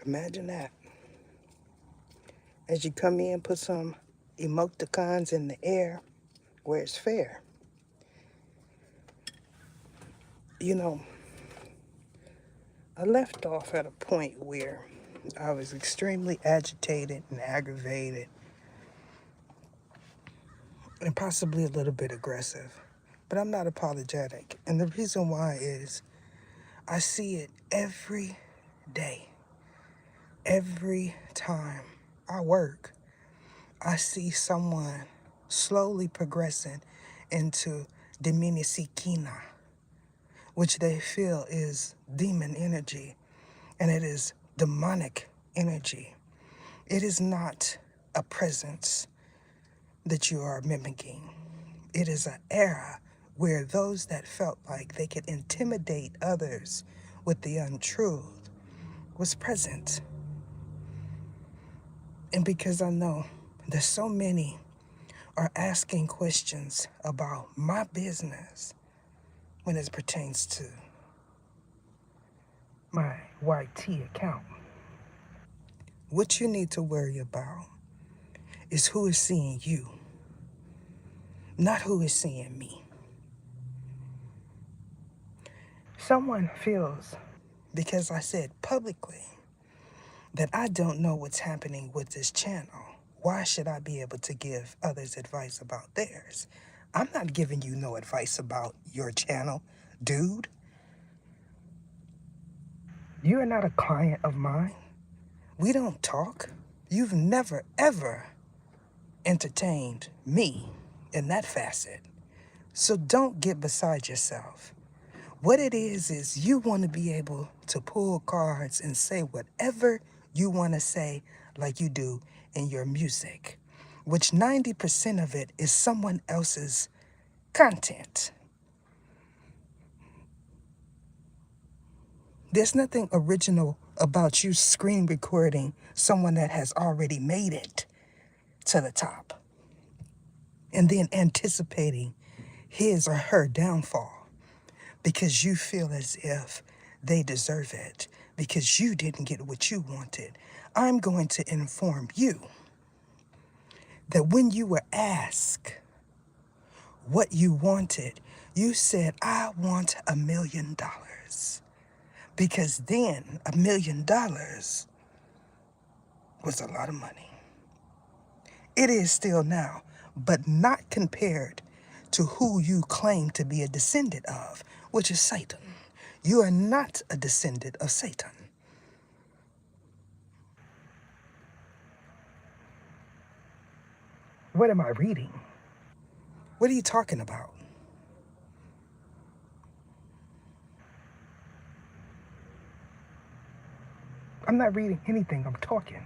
Imagine that. As you come in, put some emoticons in the air where it's fair. You know, I left off at a point where I was extremely agitated and aggravated and possibly a little bit aggressive. But I'm not apologetic. And the reason why is I see it every day. Every time I work, I see someone slowly progressing into Diminisikina, which they feel is demon energy, and it is demonic energy. It is not a presence that you are mimicking. It is an era where those that felt like they could intimidate others with the untruth was present. And because I know there's so many are asking questions about my business when it pertains to my YT account, what you need to worry about is who is seeing you, not who is seeing me. Someone feels, because I said publicly, that I don't know what's happening with this channel. Why should I be able to give others advice about theirs? I'm not giving you no advice about your channel, dude. You are not a client of mine. We don't talk. You've never, ever entertained me in that facet. So don't get beside yourself. What it is you want to be able to pull cards and say whatever you want to say like you do in your music, which 90% of it is someone else's content. There's nothing original about you screen recording someone that has already made it to the top and then anticipating his or her downfall because you feel as if they deserve it because you didn't get what you wanted. I'm going to inform you that when you were asked what you wanted, you said, I want $1 million. Because then $1 million was a lot of money. It is still now, but not compared to who you claim to be a descendant of, which is Satan. You are not a descendant of Satan. What am I reading? What are you talking about? I'm not reading anything, I'm talking.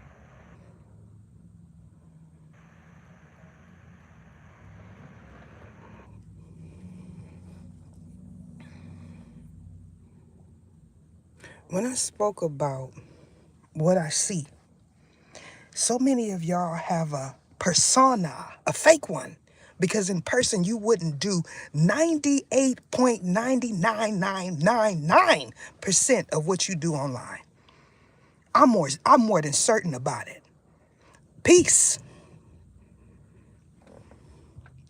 When I spoke about what I see, so many of y'all have a persona, a fake one, because in person you wouldn't do 98.99999% of what you do online. I'm more than certain about it. Peace.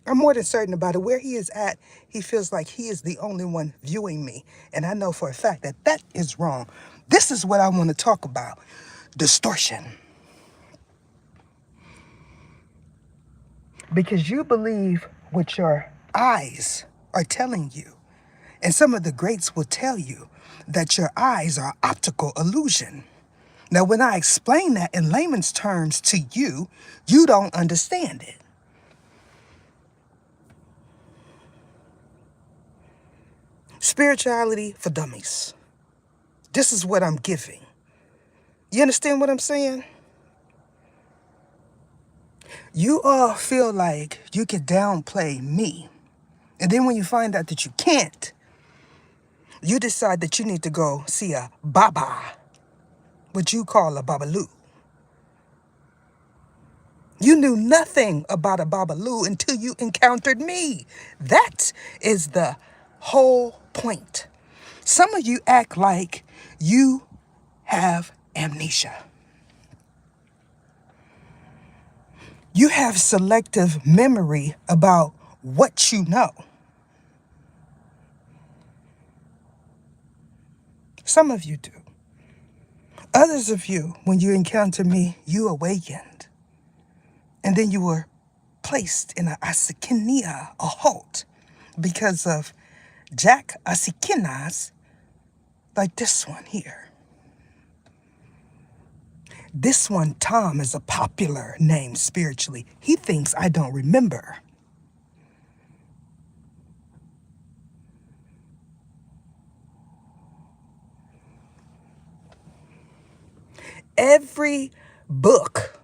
I'm more than certain about it. Where he is at, he feels like he is the only one viewing me. And I know for a fact that that is wrong. This is what I want to talk about. Distortion. Because you believe what your eyes are telling you. And some of the greats will tell you that your eyes are optical illusion. Now, when I explain that in layman's terms to you, you don't understand it. Spirituality for dummies. This is what I'm giving. You understand what I'm saying? You all feel like you can downplay me. And then when you find out that you can't, you decide that you need to go see a Baba, what you call a Babaloo. You knew nothing about a Babaloo until you encountered me. That is the whole point. Some of you act like you have amnesia. You have selective memory about what you know. Some of you do. Others of you, when you encounter me, you awakened. And then you were placed in a asikinia, a halt, because of Jack Asikinas, like this one here. This one, Tom, is a popular name spiritually. He thinks I don't remember. Every book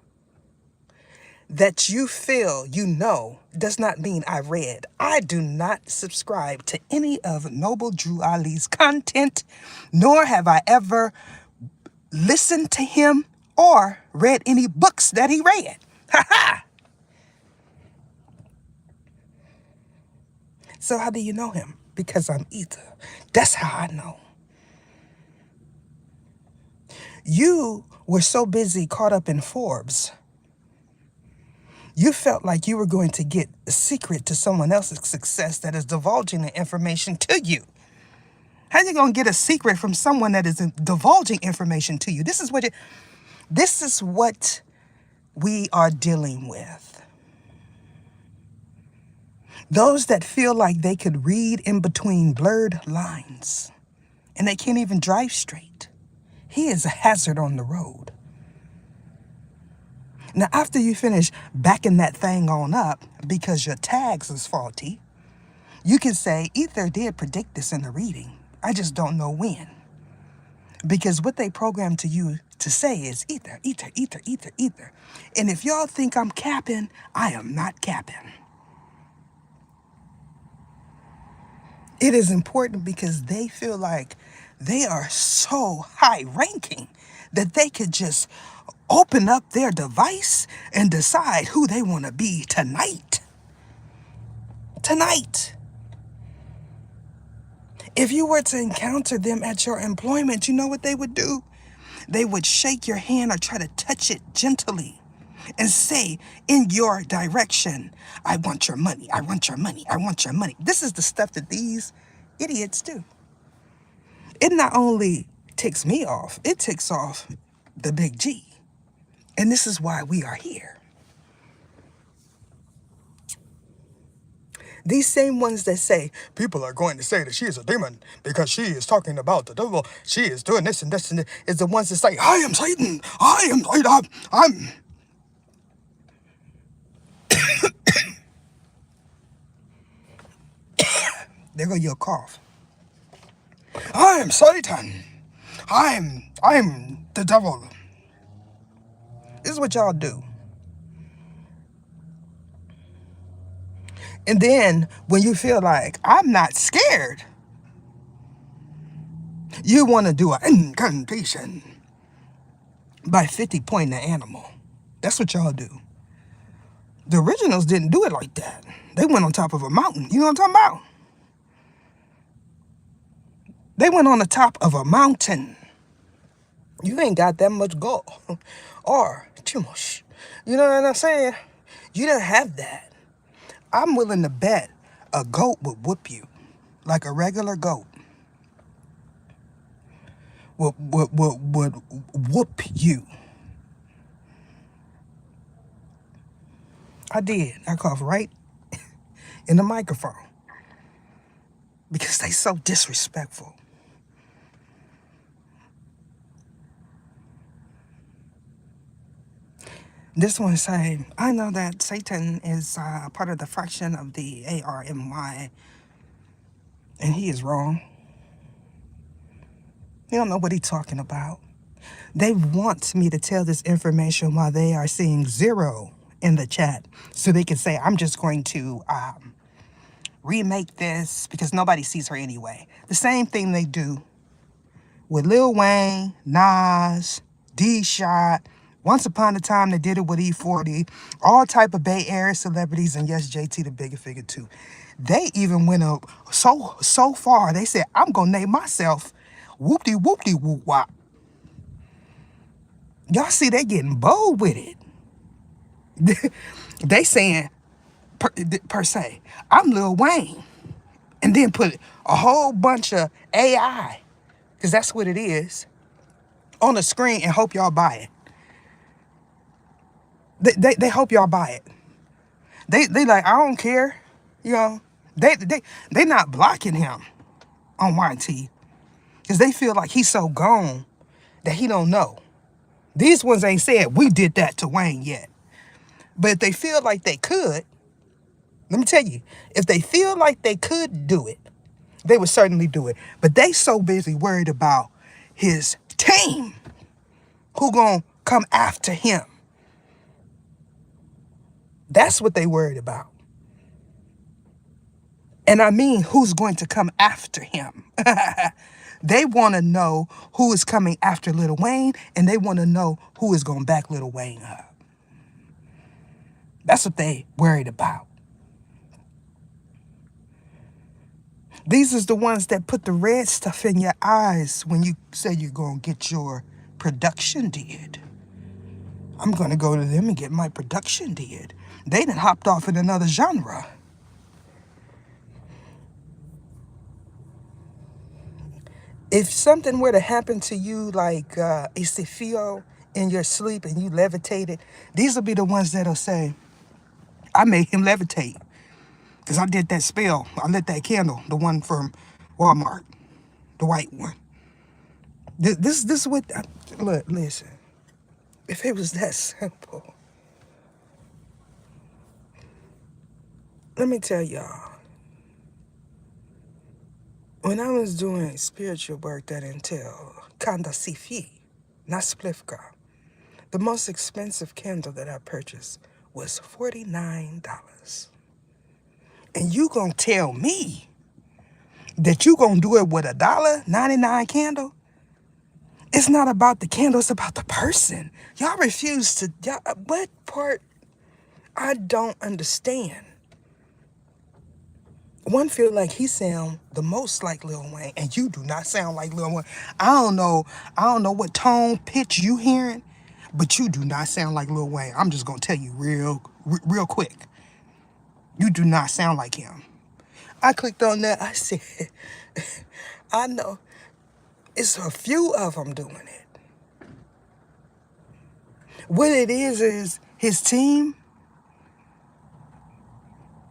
that you feel you know does not mean I read. I do not subscribe to any of Noble Drew Ali's content, nor have I ever listened to him or read any books that he read. Ha ha! So how do you know him? Because I'm ether. That's how I know. You were so busy caught up in Forbes. You felt like you were going to get a secret to someone else's success that is divulging the information to you. How are you going to get a secret from someone that is divulging information to you? This is what we are dealing with. Those that feel like they could read in between blurred lines and they can't even drive straight. He is a hazard on the road. Now, after you finish backing that thing on up because your tags is faulty, you can say, Ether did predict this in the reading. I just don't know when. Because what they programmed to you to say is ether, ether, ether, ether, ether. And if y'all think I'm capping, I am not capping. It is important because they feel like they are so high ranking that they could just open up their device and decide who they want to be tonight. Tonight. If you were to encounter them at your employment, you know what they would do? They would shake your hand or try to touch it gently and say in your direction, I want your money, I want your money, I want your money. This is the stuff that these idiots do. It not only ticks me off, it ticks off the big G. And this is why we are here. These same ones that say, people are going to say that she is a demon because she is talking about the devil, she is doing this and this and this, is the ones that say, I am Satan, I am Satan, I'm... There go your cough. I am Satan, I'm the devil. This is what y'all do. And then when you feel like, I'm not scared, you want to do an incantation by 50 pointing the animal. That's what y'all do. The originals didn't do it like that. They went on top of a mountain. You know what I'm talking about? They went on the top of a mountain. You ain't got that much gold or too much. You know what I'm saying? You didn't have that. I'm willing to bet a goat would whoop you, like a regular goat would whoop you. I did. I coughed right in the microphone because they so disrespectful. This one saying, I know that Satan is part of the fraction of the ARMY, and he is wrong. You don't know what he's talking about. They want me to tell this information while they are seeing 0 in the chat, so they can say, I'm just going to remake this because nobody sees her anyway. The same thing they do with Lil Wayne, Nas, D-Shot. Once upon a time, they did it with E40, all type of Bay Area celebrities, and yes, JT the Bigger Figure too. They even went up so far, they said, I'm going to name myself Whoopty Whoopty Whoop Wop. Y'all see they getting bold with it. They saying, per se, I'm Lil Wayne. And then put a whole bunch of AI, because that's what it is, on the screen and hope y'all buy it. They hope y'all buy it. They like, I don't care. You know, they not blocking him on YT because they feel like he's so gone that he don't know. These ones ain't said we did that to Wayne yet. But if they feel like they could, let me tell you, if they feel like they could do it, they would certainly do it. But they so busy worried about his team who gonna come after him. That's what they worried about. And I mean, who's going to come after him? They want to know who is coming after Lil Wayne, and they want to know who is going to back Lil Wayne up. That's what they worried about. These is the ones that put the red stuff in your eyes when you say you're going to get your production did. I'm going to go to them and get my production did. They done hopped off in another genre. If something were to happen to you like Isifio in your sleep and you levitated, these will be the ones that'll say, I made him levitate because I did that spell. I lit that candle, the one from Walmart, the white one. This is what, look, listen, if it was that simple, let me tell y'all, when I was doing spiritual work that entailed Kanda Sifi, not Splifka, the most expensive candle that I purchased was $49. And you gonna tell me that you gonna do it with $1.99 candle? It's not about the candle, it's about the person. Y'all refuse to, what part I don't understand. One feel like he sound the most like Lil Wayne, and you do not sound like Lil Wayne. I don't know what tone, pitch you hearing, but you do not sound like Lil Wayne. I'm just gonna tell you real quick. You do not sound like him. I clicked on that. I said, I know it's a few of them doing it. What it is his team,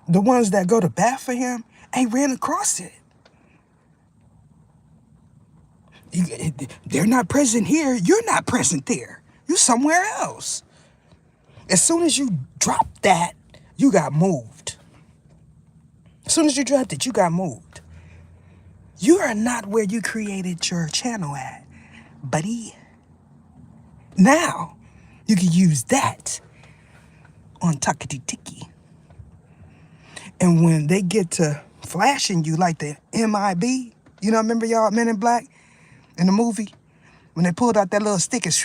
the ones that go to bat for him, ain't ran across it. They're not present here. You're not present there. You're somewhere else. As soon as you dropped that, you got moved. As soon as you dropped it, you got moved. You are not where you created your channel at, buddy. Now, you can use that on Takati Tiki. And when they get to flashing you like the MIB, you know, remember y'all Men in Black in the movie? When they pulled out that little stick and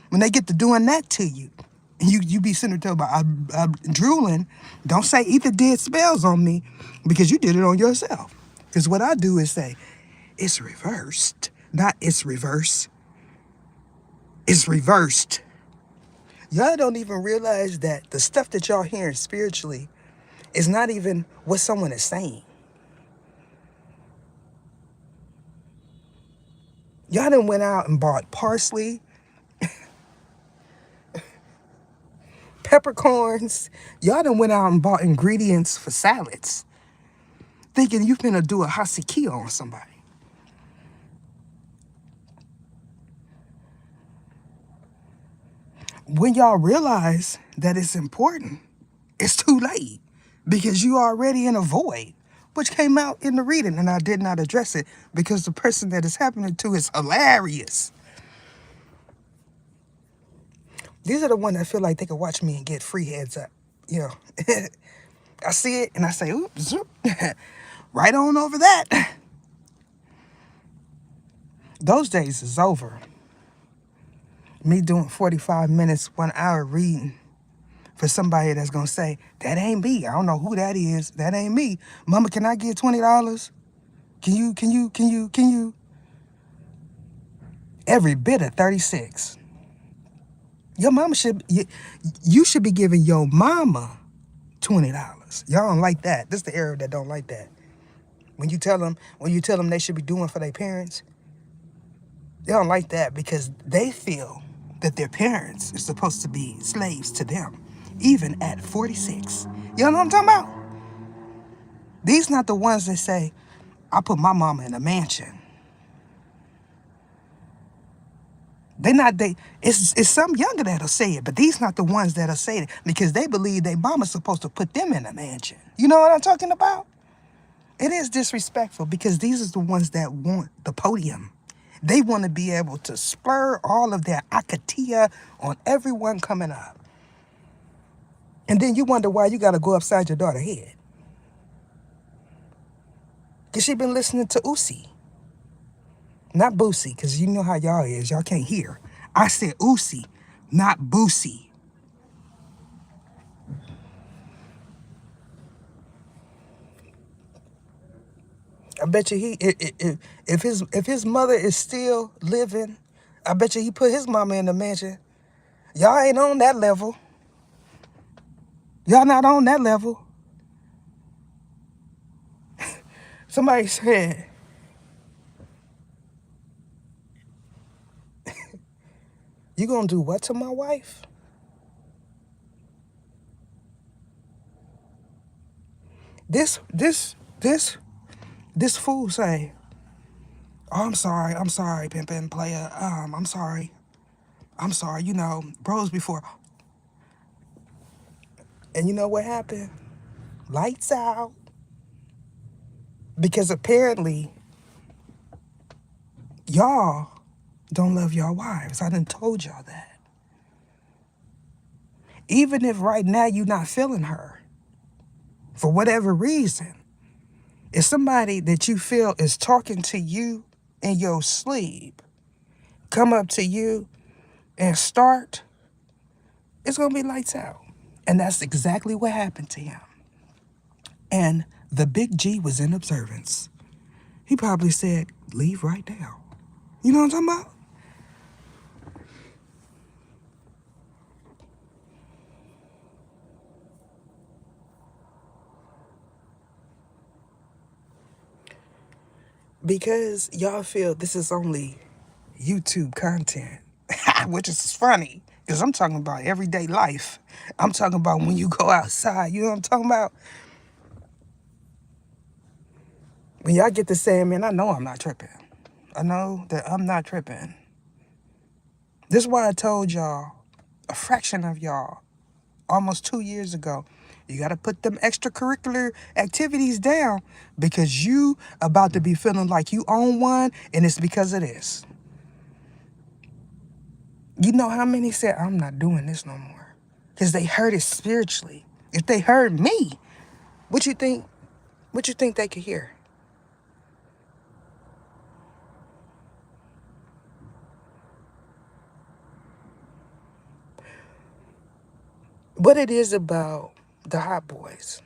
when they get to doing that to you, and you be sitting there about I'm drooling, don't say either did spells on me because you did it on yourself. Because what I do is say, it's reversed. Not it's reverse. It's reversed. Y'all don't even realize that the stuff that y'all hearing spiritually is not even what someone is saying. Y'all done went out and bought parsley, peppercorns. Y'all done went out and bought ingredients for salads, thinking you finna do a hasikia on somebody. When y'all realize that it's important, it's too late because you already in a void, which came out in the reading, and I did not address it because the person that it's happening to is hilarious. These are the ones that feel like they can watch me and get free heads up. You know, I see it and I say, oops, right on over that. Those days is over. Me doing 45 minutes, 1 hour reading for somebody that's gonna say, that ain't me. I don't know who that is. That ain't me. Mama, can I get $20? Can you? Every bit of 36. Your mama you should be giving your mama $20. Y'all don't like that. This is the era that don't like that. When you tell them they should be doing for their parents, they don't like that because they feel that their parents are supposed to be slaves to them, even at 46. You know what I'm talking about? These not the ones that say, I put my mama in a mansion. It's some younger that'll say it, but these not the ones that'll say it because they believe their mama's supposed to put them in a mansion. You know what I'm talking about? It is disrespectful because these are the ones that want the podium. They want to be able to spur all of their akatia on everyone coming up. And then you wonder why you got to go upside your daughter's head. Because she been listening to Uzi. Not Boosie, because you know how y'all is. Y'all can't hear. I said Uzi, not Boosie. I bet you if his mother is still living, I bet you he put his mama in the mansion. Y'all ain't on that level. Y'all not on that level. Somebody said, you gonna do what to my wife? This fool say, oh, I'm sorry, pimpin' player. I'm sorry, you know, bros before. And you know what happened? Lights out. Because apparently, y'all don't love your wives. I done told y'all that. Even if right now you're not feeling her, for whatever reason, if somebody that you feel is talking to you in your sleep, come up to you and start, it's going to be lights out. And that's exactly what happened to him. And the big G was in observance. He probably said, leave right now. You know what I'm talking about? Because y'all feel this is only YouTube content, which is funny because I'm talking about everyday life. I'm talking about when you go outside. You know what I'm talking about? When y'all get to saying, man, I know I'm not tripping. I know that I'm not tripping. This is why I told y'all, a fraction of y'all, almost 2 years ago, you got to put them extracurricular activities down because you about to be feeling like you own one, and it's because of this. You know how many said, I'm not doing this no more? Because they heard it spiritually. If they heard me, what you think they could hear? What it is about the Hot Boys,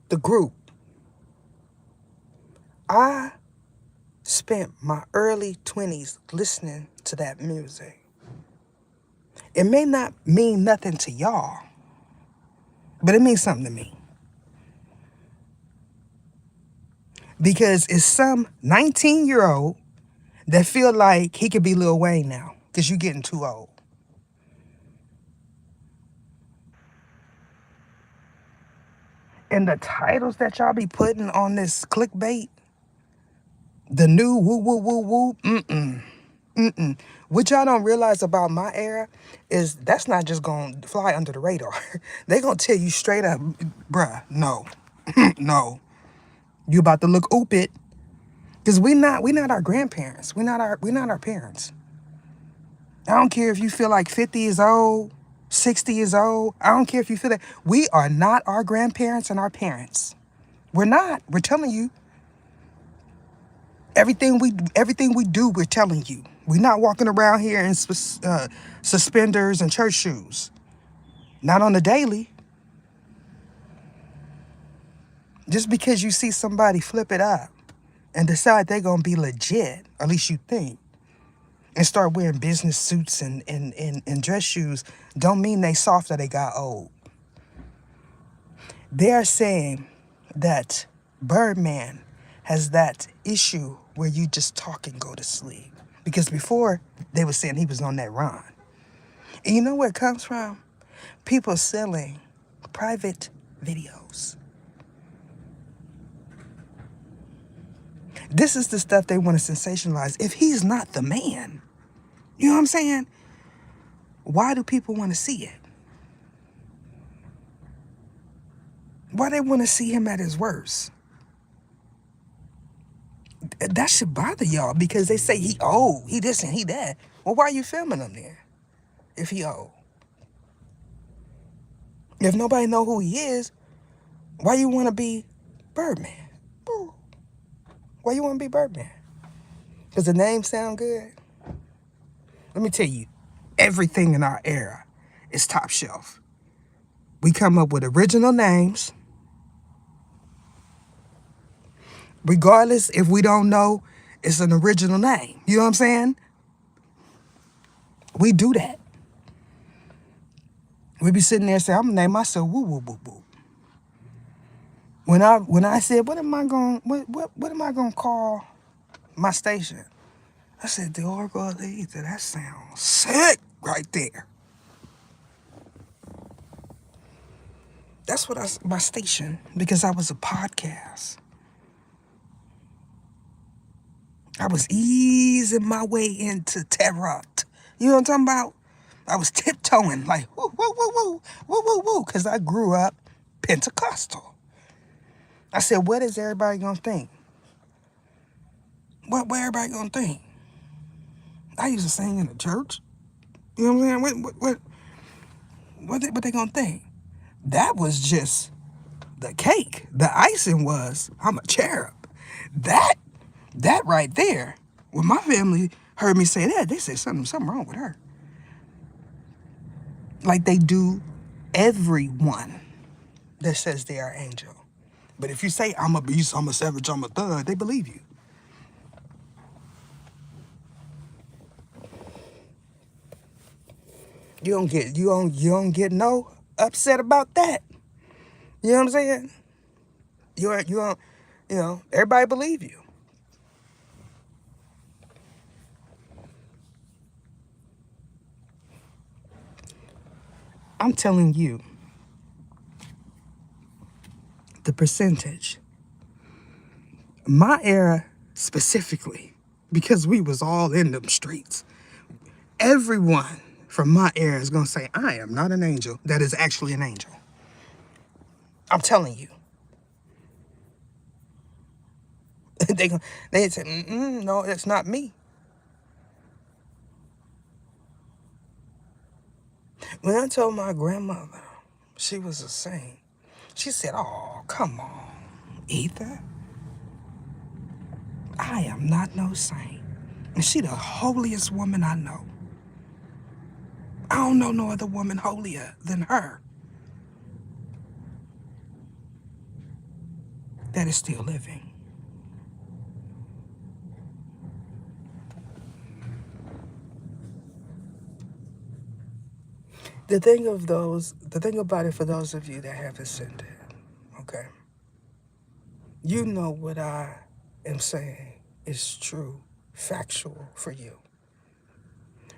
the group. I spent my early 20s listening to that music. It may not mean nothing to y'all, but it means something to me. Because it's some 19-year-old that feel like he could be Lil Wayne now because you getting too old. And the titles that y'all be putting on this clickbait, the new woo woo woo woo, what y'all don't realize about my era is that's not just gonna fly under the radar. They gonna tell you straight up, bruh, no, no, you about to look ooped. Cause we not our grandparents. We not our parents. I don't care if you feel like 50 years old, 60 years old. I don't care if you feel that. We are not our grandparents and our parents. We're not. We're telling you. Everything we do, we're telling you. We're not walking around here in suspenders and church shoes. Not on the daily. Just because you see somebody flip it up and decide they're going to be legit, at least you think, and start wearing business suits and dress shoes don't mean they soft or they got old. They are saying that Birdman has that issue where you just talk and go to sleep. Because before, they were saying he was on that run. And you know where it comes from? People selling private videos. This is the stuff they want to sensationalize. If he's not the man, you know what I'm saying? Why do people want to see it? Why they want to see him at his worst? That should bother y'all because they say he old, he this and he that. Well, why are you filming him then if he old? If nobody know who he is, why you want to be Birdman? Why you want to be Birdman? Because the name sound good? Let me tell you, everything in our era is top shelf. We come up with original names. Regardless if we don't know it's an original name. You know what I'm saying? We do that. We be sitting there saying, I'm gonna name myself woo woo woo woo. When I said, what am I gonna call my station? I said, the Oracle of the Ether. That sounds sick right there. That's what my station, because I was a podcast. I was easing my way into tarot. You know what I'm talking about? I was tiptoeing like woo woo woo woo woo woo woo, because I grew up Pentecostal. I said, what is everybody gonna think? What everybody gonna think? I used to sing in the church. You know what I'm saying? What they gonna think? That was just the cake. The icing was I'm a cherub. That right there. When my family heard me say that, they said something wrong with her. Like they do everyone that says they are angel. But if you say I'm a beast, I'm a savage, I'm a thug, they believe you. You don't get no upset about that. You know what I'm saying? You don't, everybody believe you. I'm telling you, the percentage. My era specifically, because we was all in them streets. Everyone from my era is gonna say, I am not an angel that is actually an angel. I'm telling you. they say, no, that's not me. When I told my grandmother she was a saint, she said, oh, come on, Ether. I am not no saint. And she the holiest woman I know. I don't know no other woman holier than her that is still living. The thing about it for those of you that have ascended, okay? You know what I am saying is true, factual for you.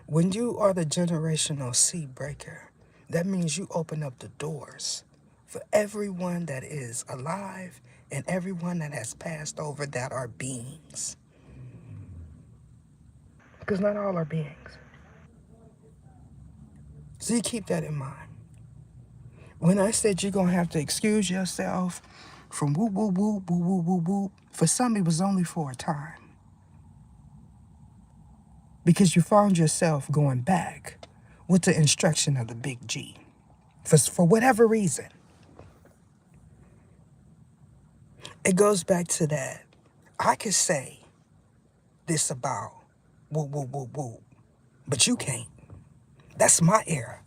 When you are the generational seed breaker, that means you open up the doors for everyone that is alive and everyone that has passed over that are beings. Because not all are beings. So you keep that in mind. When I said you're going to have to excuse yourself from whoop, whoop, whoop, whoop, whoop, whoop, whoop, for some it was only for a time. Because you found yourself going back with the instruction of the big G. For whatever reason. It goes back to that. I could say this about whoop, whoop, whoop, whoop, but you can't. That's my era.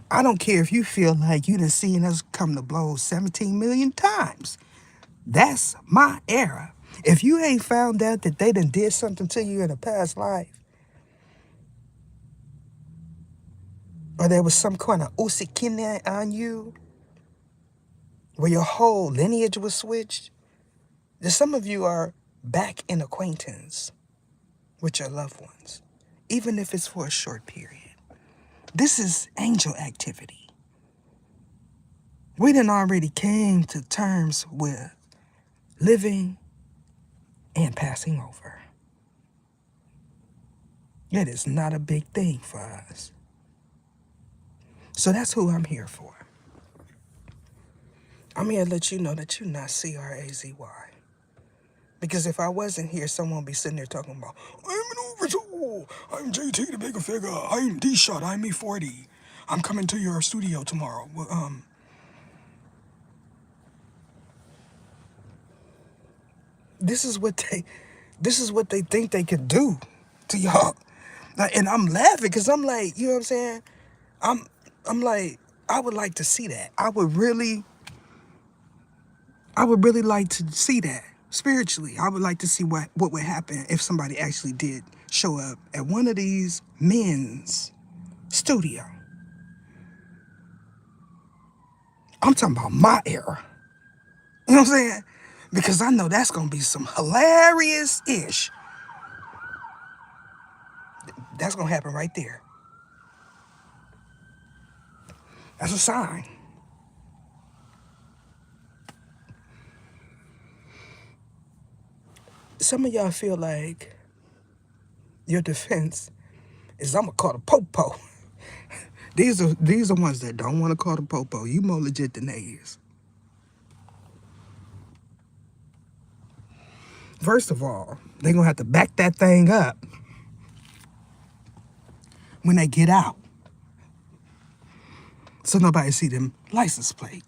I don't care if you feel like you done seen us come to blows 17 million times. That's my era. If you ain't found out that they done did something to you in a past life, or there was some kind of usikine on you, where your whole lineage was switched. There's some of you are back in acquaintance with your loved ones, even if it's for a short period. This is angel activity. We done already came to terms with living and passing over. It is not a big thing for us. So that's who I'm here for. I'm here to let you know that you're not CRAZY. Because if I wasn't here, someone would be sitting there talking about, I'm an oversoul. I'm JT the Bigger Figure. I'm D-Shot. I'm E40. I'm coming to your studio tomorrow. Well, this is what they think they could do to y'all. And I'm laughing because I'm like, you know what I'm saying? I'm like, I would like to see that. I would really like to see that spiritually. I would like to see what would happen if somebody actually did show up at one of these men's studio. I'm talking about my era. You know what I'm saying? Because I know that's going to be some hilarious-ish. That's going to happen right there. That's a sign. Some of y'all feel like your defense is I'm going to call the popo. These are ones that don't want to call the popo. You more legit than they is. First of all, they're going to have to back that thing up when they get out, so nobody see them license plate.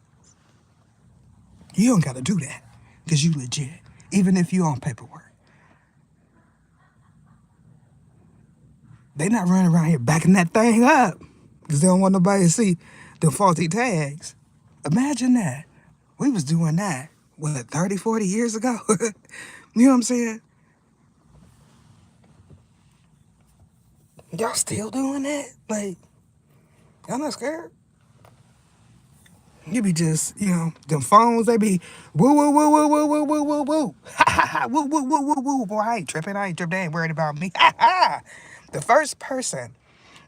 You don't got to do that because you legit, even if you on paperwork. They not running around here backing that thing up because they don't want nobody to see the faulty tags. Imagine that. We was doing that, 30, 40 years ago? You know what I'm saying? Y'all still doing that? Like, y'all not scared? You be just, them phones, they be woo, woo, woo, woo, woo, woo, woo, woo, woo. Ha, ha, ha, woo, woo, woo, woo, woo. Boy, I ain't tripping. They ain't worried about me. Ha, ha. The first person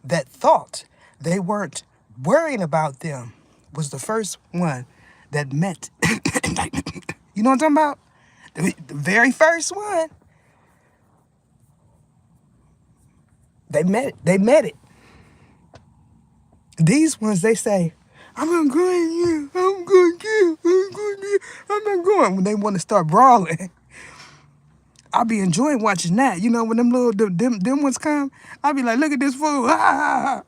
that thought they weren't worrying about them was the first one that met. You know what I'm talking about? The very first one. They met it. These ones, they say, I'm not going here. I'm going here. I'm not going. When they want to start brawling, I'll be enjoying watching that. You know, when them little them ones come, I'll be like, look at this fool. Ha, ha, ha.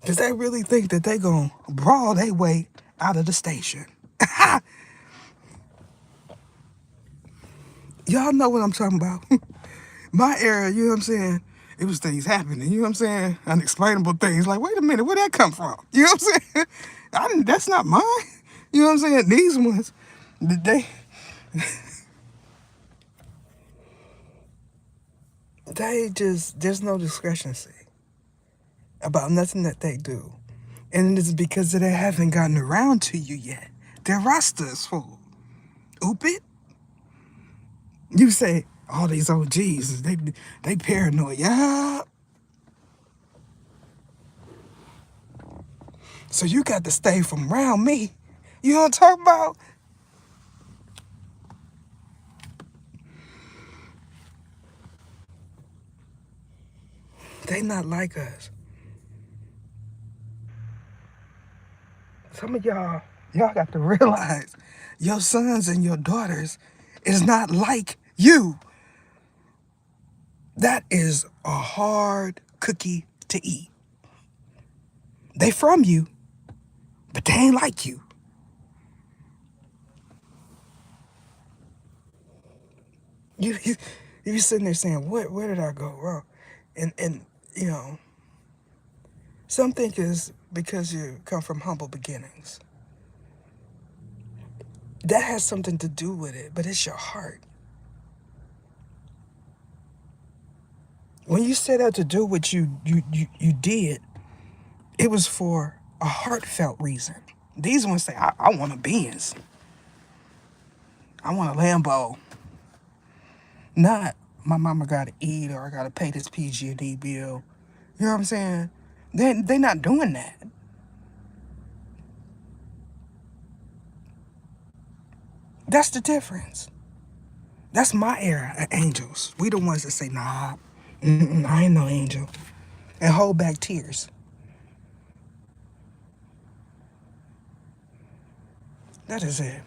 Because they really think that they going to brawl their way out of the station. Y'all know what I'm talking about. My era, you know what I'm saying? It was things happening, you know what I'm saying? Unexplainable things. Like, wait a minute, where'd that come from? You know what I'm saying? That's not mine. You know what I'm saying? These ones, there's no discrepancy about nothing that they do. And it's because they haven't gotten around to you yet. Their roster is full. Oop it. You say, all these OGs, they paranoid. Yeah. So you got to stay from around me. You know what I'm talking about? They not like us. Some of y'all got to realize your sons and your daughters is not like you. That is a hard cookie to eat. They from you, but they ain't like you. You be sitting there saying, where did I go wrong? And some think is because you come from humble beginnings. That has something to do with it, but it's your heart. When you set out to do what you did, it was for a heartfelt reason. These ones say, I want a Benz. I want a Lambo. Not my mama gotta eat or I gotta pay this PG&E bill. You know what I'm saying? They not doing that. That's the difference. That's my era of angels. We the ones that say, nah, I ain't no angel. And hold back tears. That is it.